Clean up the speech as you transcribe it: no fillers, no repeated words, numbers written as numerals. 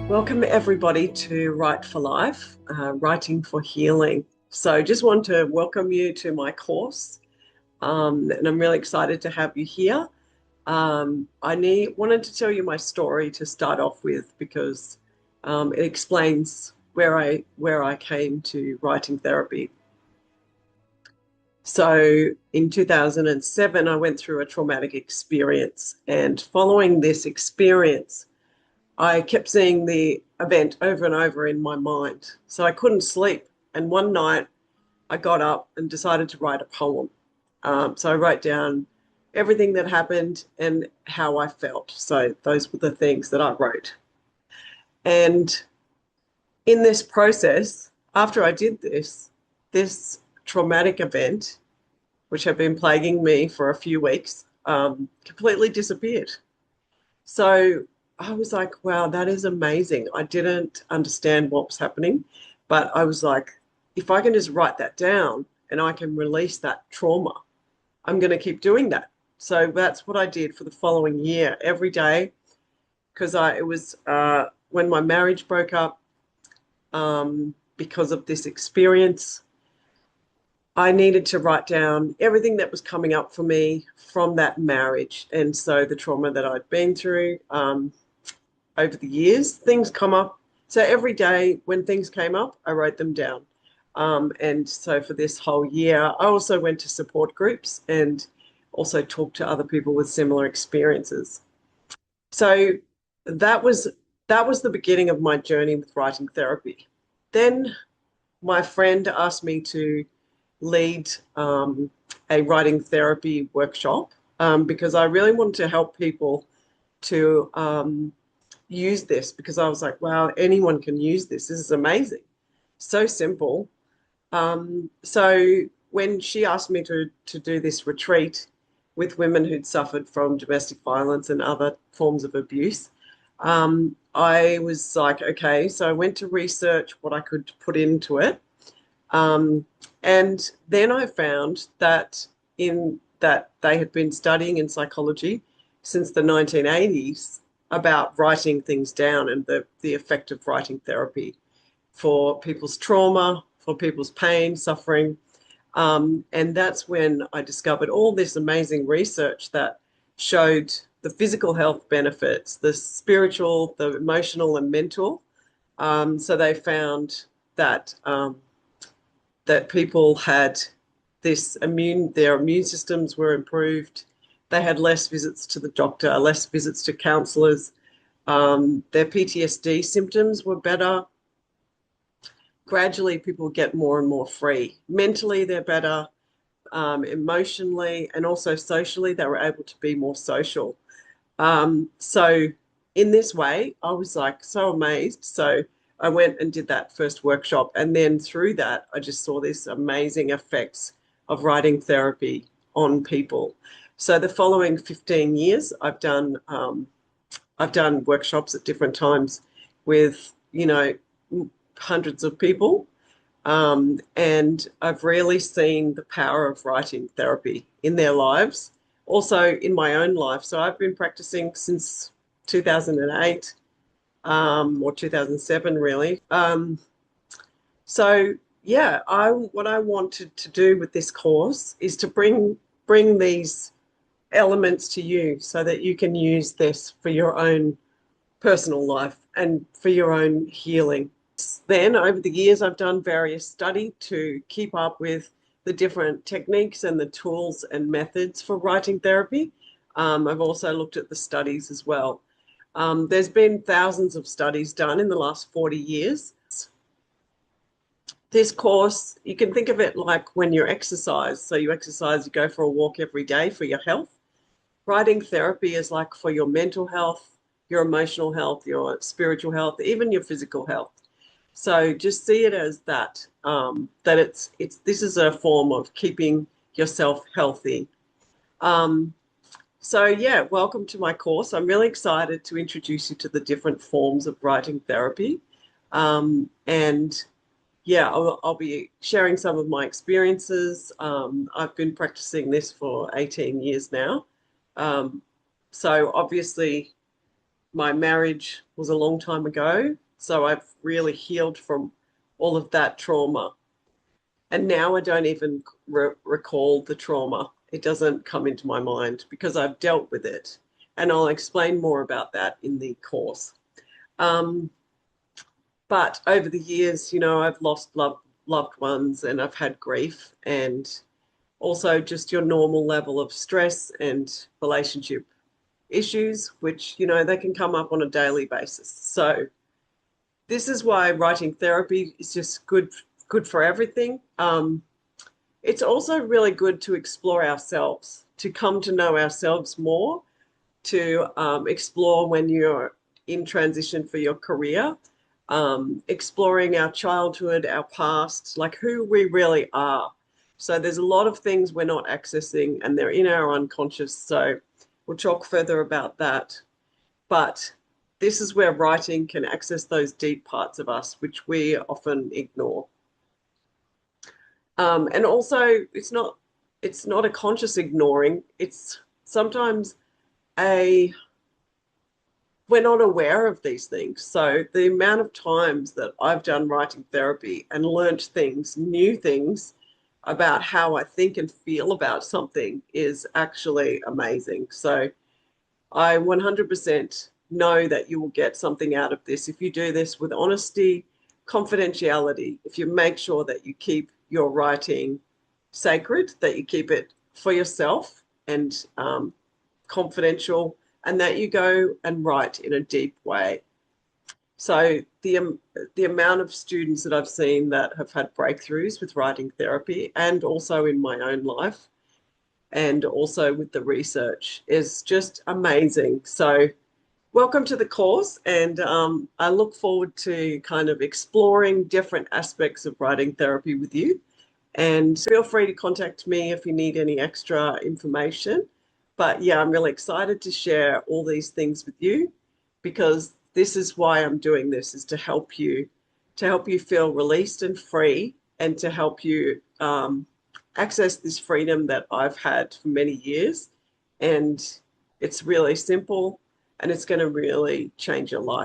Welcome everybody to Write for Life, Writing for Healing. So just want to welcome you to my course, and I'm really excited to have you here. Wanted to tell you my story to start off with because it explains where I came to writing therapy. So in 2007, I went through a traumatic experience, and following this experience, I kept seeing the event over and over in my mind. So I couldn't sleep. And one night I got up and decided to write a poem. So I wrote down everything that happened and how I felt. So those were the things that I wrote. And in this process, after I did this traumatic event, which had been plaguing me for a few weeks, completely disappeared. So I was like, wow, that is amazing. I didn't understand what was happening, but I was like, if I can just write that down and I can release that trauma, I'm going to keep doing that. So that's what I did for the following year, every day, because it was when my marriage broke up, because of this experience. I needed to write down everything that was coming up for me from that marriage. And so the trauma that I'd been through over the years, things come up. So every day when things came up, I wrote them down. And so for this whole year, I also went to support groups and also talked to other people with similar experiences. So that was that was the beginning of my journey with writing therapy. Then my friend asked me to lead a writing therapy workshop because I really wanted to help people to use this, because I was like, wow, anyone can use this. This is amazing. So simple. So when she asked me to do this retreat with women who'd suffered from domestic violence and other forms of abuse, I was like, okay, so I went to research what I could put into it. Um, and then I found that they had been studying in psychology since the 1980s about writing things down and the effect of writing therapy for people's trauma, for people's pain, suffering. And that's when I discovered all this amazing research that showed the physical health benefits, the spiritual, the emotional, and mental. So they found that that people had their immune systems were improved. They had less visits to the doctor, less visits to counselors. Their PTSD symptoms were better. Gradually, people get more and more free. Mentally, they're better. Emotionally, and also socially, they were able to be more social. So in this way, I was like so amazed. So I went and did that first workshop. And then through that, I just saw these amazing effects of writing therapy on people. So the following 15 years, I've done workshops at different times with, hundreds of people. And I've really seen the power of writing therapy in their lives, also in my own life. So I've been practicing since 2008, or 2007, really. So yeah, what I wanted to do with this course is to bring these elements to you so that you can use this for your own personal life and for your own healing. Then over the years, I've done various study to keep up with the different techniques and the tools and methods for writing therapy. I've also looked at the studies as well. There's been thousands of studies done in the last 40 years. This course, you can think of it like when you exercise. So you exercise, you go for a walk every day for your health. Writing therapy is like for your mental health, your emotional health, your spiritual health, even your physical health. So just see it as that, that this is a form of keeping yourself healthy. So yeah, welcome to my course. I'm really excited to introduce you to the different forms of writing therapy. And yeah, I'll be sharing some of my experiences. I've been practicing this for 18 years now. So obviously my marriage was a long time ago. So I've really healed from all of that trauma. And now I don't even recall the trauma. It doesn't come into my mind because I've dealt with it. And I'll explain more about that in the course. Um, but over the years, I've lost loved ones and I've had grief and also just your normal level of stress and relationship issues, which, they can come up on a daily basis. So this is why writing therapy is just good for everything. It's also really good to explore ourselves, to come to know ourselves more, to explore when you're in transition for your career, exploring our childhood, our past, like who we really are. So there's a lot of things we're not accessing and they're in our unconscious. So we'll talk further about that. But this is where writing can access those deep parts of us, which we often ignore. And also, it's not a conscious ignoring. It's sometimes a we're not aware of these things. So the amount of times that I've done writing therapy and learnt things, new things about how I think and feel about something is actually amazing. So I 100% know that you will get something out of this if you do this with honesty, confidentiality, if you make sure that you keep your writing sacred, that you keep it for yourself and confidential, and that you go and write in a deep way. So the amount of students that I've seen that have had breakthroughs with writing therapy and also in my own life and also with the research is just amazing. So welcome to the course, and I look forward to kind of exploring different aspects of writing therapy with you. And feel free to contact me if you need any extra information. But yeah, I'm really excited to share all these things with you because this is why I'm doing this, is to help you feel released and free, and to help you access this freedom that I've had for many years. And it's really simple and it's going to really change your life.